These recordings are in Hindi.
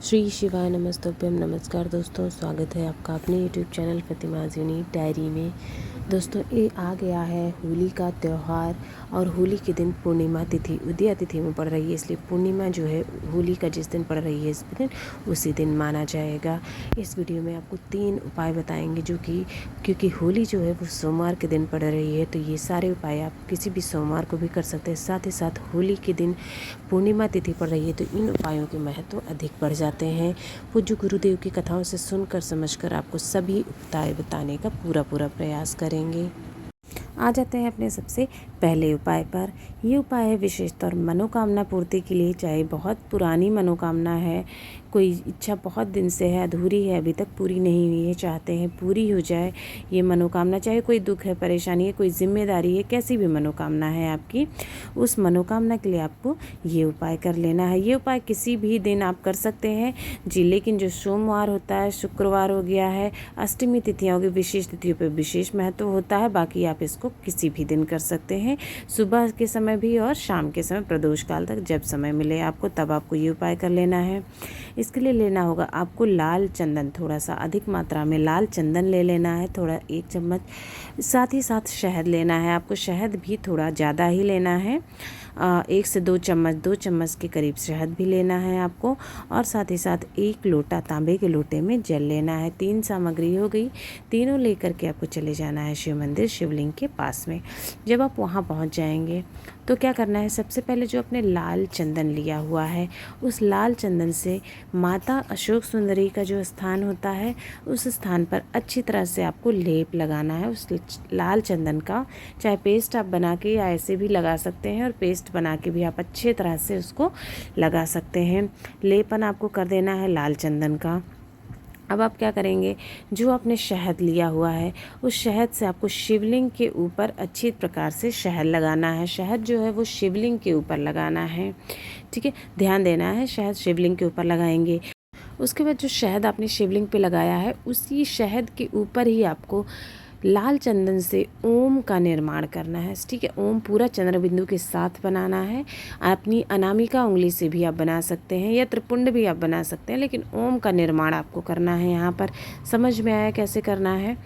श्री शिवाय नमस्तुभ्यम। नमस्कार दोस्तों, स्वागत है आपका अपने YouTube channel Fatima's unique diary में। दोस्तों, ये आ गया है होली का त्यौहार और होली के दिन पूर्णिमा तिथि उदया तिथि में पड़ रही है, इसलिए पूर्णिमा जो है होली का जिस दिन पड़ रही है इस दिन उसी दिन माना जाएगा। इस वीडियो में आपको 3 उपाय बताएंगे जो कि क्योंकि होली जो है वो सोमवार के दिन पड़ रही है, तो ये सारे उपाय आप किसी भी सोमवार को भी कर सकते हैं। साथ ही साथ होली के दिन पूर्णिमा तिथि पड़ रही है, तो इन उपायों के महत्व अधिक बढ़ जाते हैं। पूज्य गुरुदेव की कथाओं से सुनकर समझकर आपको सभी उपाय बताने का पूरा प्रयास करेंगे। आ जाते हैं अपने सबसे पहले उपाय पर। ये उपाय है विशेषतौर मनोकामना पूर्ति के लिए। चाहे बहुत पुरानी मनोकामना है, कोई इच्छा बहुत दिन से है, अधूरी है, अभी तक पूरी नहीं हुई है, चाहते हैं पूरी हो जाए ये मनोकामना। चाहे कोई दुख है, परेशानी है, कोई जिम्मेदारी है, कैसी भी मनोकामना है आपकी, उस मनोकामना के लिए आपको ये उपाय कर लेना है। ये उपाय किसी भी दिन आप कर सकते हैं जी, लेकिन जो सोमवार होता है, शुक्रवार हो गया है, अष्टमी तिथियाँ होगी, विशेष तिथियों पर विशेष महत्व होता है। बाकी आप इसको किसी भी दिन कर सकते हैं, सुबह के समय भी और शाम के समय, प्रदोष काल तक जब समय मिले आपको तब आपको ये उपाय कर लेना है। इसके लिए लेना होगा आपको लाल चंदन, थोड़ा सा अधिक मात्रा में लाल चंदन ले लेना है, थोड़ा 1 चम्मच। साथ ही साथ शहद लेना है आपको, शहद भी थोड़ा ज़्यादा ही लेना है, 1 से 2 चम्मच, 2 चम्मच के करीब शहद भी लेना है आपको। और साथ ही साथ 1 लोटा तांबे के लोटे में जल लेना है। 3 सामग्री हो गई, तीनों लेकर के आपको चले जाना है शिव मंदिर, शिवलिंग के पास में। जब आप वहाँ पहुँच जाएंगे तो क्या करना है, सबसे पहले जो आपने लाल चंदन लिया हुआ है उस लाल चंदन से माता अशोक सुंदरी का जो स्थान होता है उस स्थान पर अच्छी तरह से आपको लेप लगाना है उस लाल चंदन का। चाहे पेस्ट आप बना के या ऐसे भी लगा सकते हैं, और पेस्ट बना के भी आप अच्छे तरह से उसको लगा सकते हैं। लेपन आपको कर देना है लाल चंदन का। अब आप क्या करेंगे, जो आपने शहद लिया हुआ है उस शहद से आपको शिवलिंग के ऊपर अच्छी प्रकार से शहद लगाना है। शहद जो है वो शिवलिंग के ऊपर लगाना है, ठीक है, ध्यान देना है। शहद शिवलिंग के ऊपर लगाएंगे, उसके बाद जो शहद आपने शिवलिंग पे लगाया है उसी शहद के ऊपर ही आपको लाल चंदन से ओम का निर्माण करना है, ठीक है। ओम पूरा चंद्र बिंदु के साथ बनाना है। अपनी अनामिका उंगली से भी आप बना सकते हैं या त्रिपुंड भी आप बना सकते हैं, लेकिन ओम का निर्माण आपको करना है। यहाँ पर समझ में आया कैसे करना है,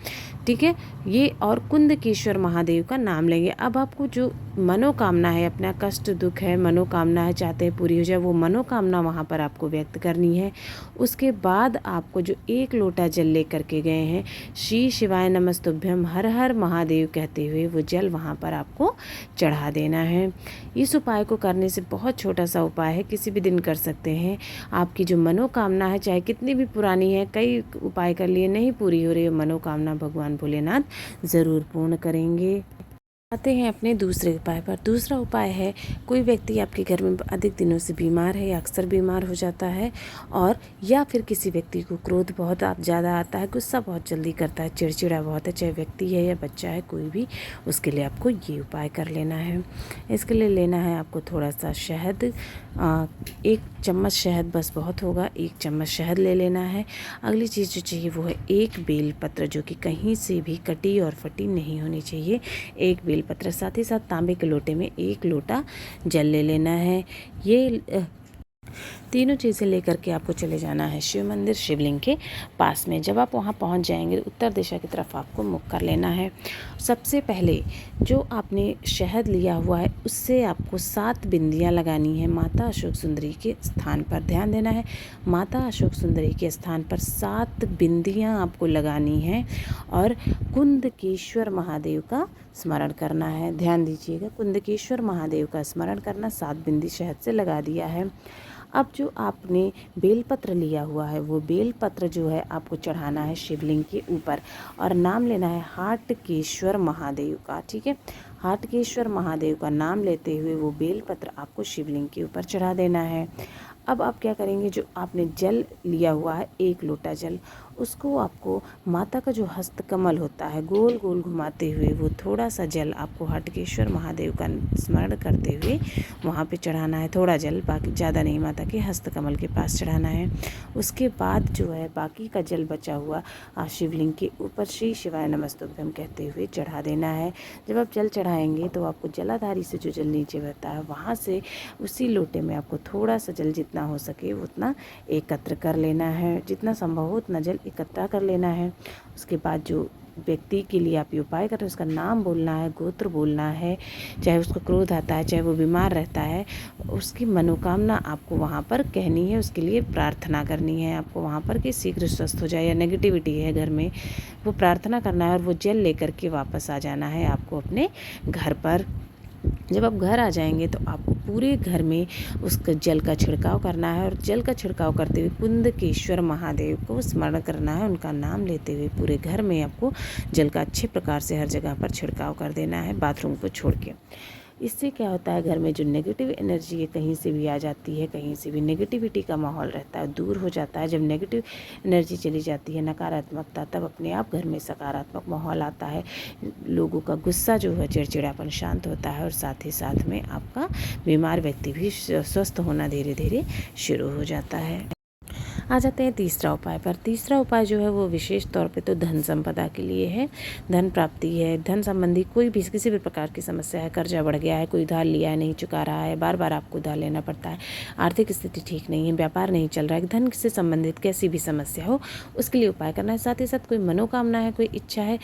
ठीक है। ये और कुंदकेश्वर महादेव का नाम लेंगे। अब आपको जो मनोकामना है, अपना कष्ट दुख है, मनोकामना है, चाहते हैं पूरी हो जाए, वो मनोकामना वहाँ पर आपको व्यक्त करनी है। उसके बाद आपको जो 1 लोटा जल लेकर के गए हैं, श्री शिवाय नमस्तुभ्यम, हर हर महादेव कहते हुए वो जल वहाँ पर आपको चढ़ा देना है। इस उपाय को करने से, बहुत छोटा सा उपाय है, किसी भी दिन कर सकते हैं। आपकी जो मनोकामना है, चाहे कितनी भी पुरानी है, कई उपाय कर लिए नहीं पूरी हो रही है मनोकामना, भगवान भोलेनाथ ज़रूर पूर्ण करेंगे। आते हैं अपने दूसरे उपाय पर। दूसरा उपाय है, कोई व्यक्ति आपके घर में अधिक दिनों से बीमार है या अक्सर बीमार हो जाता है, और या फिर किसी व्यक्ति को क्रोध बहुत ज़्यादा आता है, गुस्सा बहुत जल्दी करता है, चिड़चिड़ा बहुत है, चाहे व्यक्ति है या बच्चा है कोई भी, उसके लिए आपको ये उपाय कर लेना है। इसके लिए लेना है आपको थोड़ा सा शहद, 1 चम्मच शहद बस बहुत होगा, 1 चम्मच शहद ले लेना है। अगली चीज़ जो चाहिए वो है 1 बेलपत्र, जो कि कहीं से भी कटी और फटी नहीं होनी चाहिए, 1 बेलपत्र। साथ ही साथ तांबे के लोटे में 1 लोटा जल ले लेना है। ये तीनों चीज़ें लेकर के आपको चले जाना है शिव मंदिर, शिवलिंग के पास में। जब आप वहाँ पहुँच जाएंगे, उत्तर दिशा की तरफ आपको मुख कर लेना है। सबसे पहले जो आपने शहद लिया हुआ है उससे आपको 7 बिंदियाँ लगानी है माता अशोक सुंदरी के स्थान पर। ध्यान देना है, माता अशोक सुंदरी के स्थान पर 7 बिंदियाँ आपको लगानी है, और कुंदकेश्वर महादेव का स्मरण करना है। ध्यान दीजिएगा, कुंदकेश्वर महादेव का स्मरण करना, 7 बिंदी शहद से लगा दिया है। अब जो आपने बेलपत्र लिया हुआ है वो बेलपत्र जो है आपको चढ़ाना है शिवलिंग के ऊपर, और नाम लेना है हाटकेश्वर महादेव का, ठीक है। हाटकेश्वर महादेव का नाम लेते हुए वो बेलपत्र आपको शिवलिंग के ऊपर चढ़ा देना है। अब आप क्या करेंगे, जो आपने जल लिया हुआ है 1 लोटा जल, उसको आपको माता का जो हस्त कमल होता है गोल गोल घुमाते हुए वो थोड़ा सा जल आपको हटकेश्वर महादेव का स्मरण करते हुए वहाँ पे चढ़ाना है। थोड़ा जल, बाकी ज़्यादा नहीं, माता के हस्त कमल के पास चढ़ाना है। उसके बाद जो है बाकी का जल बचा हुआ शिवलिंग के ऊपर श्री शिवाय नमस्तुभ्यम कहते हुए चढ़ा देना है। जब आप जल चढ़ाएंगे तो आपको जलाधारी से जो जल नीचे बहता है वहाँ से उसी लोटे में आपको थोड़ा सा जल जितना हो सके उतना एकत्र कर लेना है। जितना संभव हो उतना जल इकट्ठा कर लेना है। उसके बाद जो व्यक्ति के लिए आप ये उपाय कर रहे हैं उसका नाम बोलना है, गोत्र बोलना है, चाहे उसको क्रोध आता है, चाहे वो बीमार रहता है, उसकी मनोकामना आपको वहाँ पर कहनी है, उसके लिए प्रार्थना करनी है आपको वहाँ पर कि शीघ्र स्वस्थ हो जाए, या नेगेटिविटी है घर में वो प्रार्थना करना है और वो जल लेकर के वापस आ जाना है आपको अपने घर पर। जब आप घर आ जाएंगे तो आपको पूरे घर में उसका जल का छिड़काव करना है और जल का छिड़काव करते हुए कुंदकेश्वर महादेव को स्मरण करना है। उनका नाम लेते हुए पूरे घर में आपको जल का अच्छे प्रकार से हर जगह पर छिड़काव कर देना है, बाथरूम को छोड़ के। इससे क्या होता है, घर में जो नेगेटिव एनर्जी है कहीं से भी आ जाती है, कहीं से भी नेगेटिविटी का माहौल रहता है दूर हो जाता है। जब नेगेटिव एनर्जी चली जाती है, नकारात्मकता, तब अपने आप घर में सकारात्मक माहौल आता है। लोगों का गुस्सा जो है, चिड़चिड़ापन शांत होता है और साथ ही साथ में आपका बीमार व्यक्ति भी स्वस्थ होना धीरे धीरे शुरू हो जाता है। आ जाते हैं तीसरा उपाय पर। तीसरा उपाय जो है वो विशेष तौर पे तो धन संपदा के लिए है। धन प्राप्ति है, धन संबंधी कोई भी किसी भी प्रकार की समस्या है, कर्जा बढ़ गया है, कोई उधार लिया है नहीं चुका रहा है, बार बार आपको उधार लेना पड़ता है, आर्थिक स्थिति ठीक नहीं है, व्यापार नहीं चल रहा है, धन से संबंधित कैसी भी समस्या हो उसके लिए उपाय करना है। साथ ही साथ कोई मनोकामना है, कोई इच्छा है,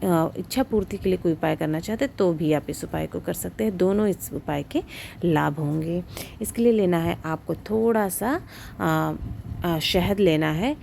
इच्छा पूर्ति के लिए कोई उपाय करना चाहते तो भी आप इस उपाय को कर सकते हैं। दोनों इस उपाय के लाभ होंगे। इसके लिए लेना है आपको थोड़ा सा शहद लेना है,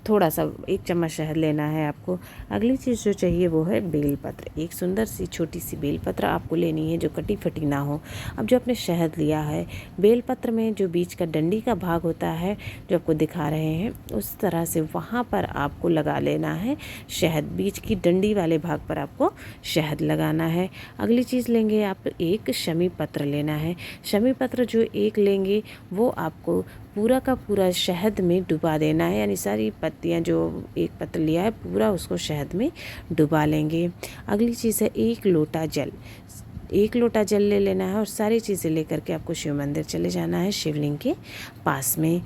थोड़ा सा 1 चम्मच शहद लेना है आपको। अगली चीज़ जो चाहिए वो है बेलपत्र। एक सुंदर सी छोटी सी बेलपत्र आपको लेनी है जो कटी फटी ना हो। अब जो आपने शहद लिया है, बेलपत्र में जो बीच का डंडी का भाग होता है जो आपको दिखा रहे हैं उस तरह से वहाँ पर आपको लगा लेना है शहद। बीच की डंडी वाले भाग पर आपको शहद लगाना है। अगली चीज़ लेंगे आप, एक शमी पत्र लेना है। शमी पत्र जो एक लेंगे वो आपको पूरा का पूरा शहद में डुबा देना है, यानी सारी पत्तियां जो एक पत्र लिया है पूरा उसको शहद में डुबा लेंगे। अगली चीज़ है 1 लोटा जल। 1 लोटा जल ले लेना है और सारी चीज़ें लेकर के आपको शिव मंदिर चले जाना है, शिवलिंग के पास में।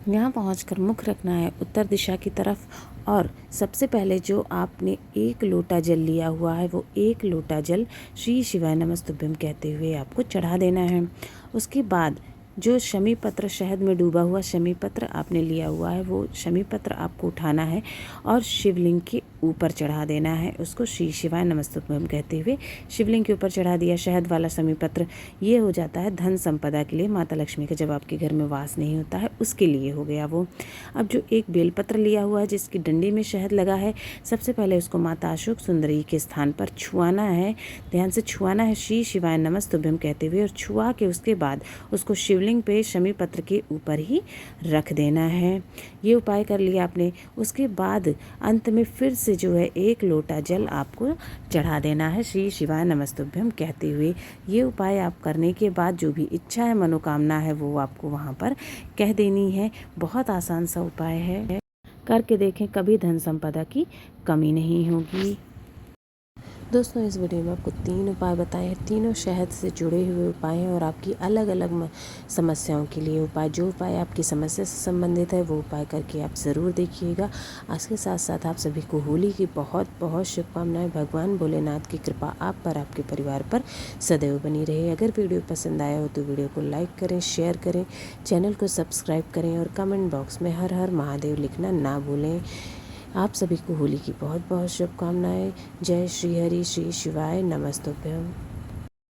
यहाँ पहुंचकर मुख रखना है उत्तर दिशा की तरफ और सबसे पहले जो आपने 1 लोटा जल लिया हुआ है वो 1 लोटा जल श्री शिवाय नमस्तुभ्यम कहते हुए आपको चढ़ा देना है। उसके बाद जो शमी पत्र, शहद में डूबा हुआ शमी पत्र आपने लिया हुआ है वो शमी पत्र आपको उठाना है और शिवलिंग के ऊपर चढ़ा देना है। उसको श्री शिवाय नमस्तुभ्यम कहते हुए शिवलिंग के ऊपर चढ़ा दिया शहद वाला शमी पत्र। ये हो जाता है धन संपदा के लिए, माता लक्ष्मी का जब आपके घर में वास नहीं होता है उसके लिए हो गया वो। अब जो एक बेलपत्र लिया हुआ है जिसकी डंडी में शहद लगा है, सबसे पहले उसको माता अशोक सुंदरी के स्थान पर छुआना है, ध्यान से छुआना है श्री शिवाय नमस्तुभ्यम कहते हुए, और छुआ के उसके बाद उसको शिवलिंग पे शमी पत्र के ऊपर ही रख देना है। ये उपाय कर लिया आपने। उसके बाद अंत में फिर से जो है 1 लोटा जल आपको चढ़ा देना है श्री शिवाय नमस्तुभ्यम कहते हुए। ये उपाय आप करने के बाद जो भी इच्छा है, मनोकामना है वो आपको वहाँ पर कह देनी है। बहुत आसान सा उपाय है, करके देखें, कभी धन संपदा की कमी नहीं होगी। दोस्तों इस वीडियो में आपको 3 उपाय बताए हैं, तीनों शहद से जुड़े हुए उपाय हैं और आपकी अलग अलग समस्याओं के लिए उपाय। जो उपाय आपकी समस्या से संबंधित है वो उपाय करके आप ज़रूर देखिएगा। इसके साथ साथ आप सभी को होली की बहुत बहुत शुभकामनाएं। भगवान भोलेनाथ की कृपा आप पर, आपके परिवार पर सदैव बनी रहे। अगर वीडियो पसंद आया हो तो वीडियो को लाइक करें, शेयर करें, चैनल को सब्सक्राइब करें और कमेंट बॉक्स में हर हर महादेव लिखना ना भूलें। आप सभी को होली की बहुत बहुत शुभकामनाएं। जय श्री हरि, श्री शिवाय नमस्तुभ्यम।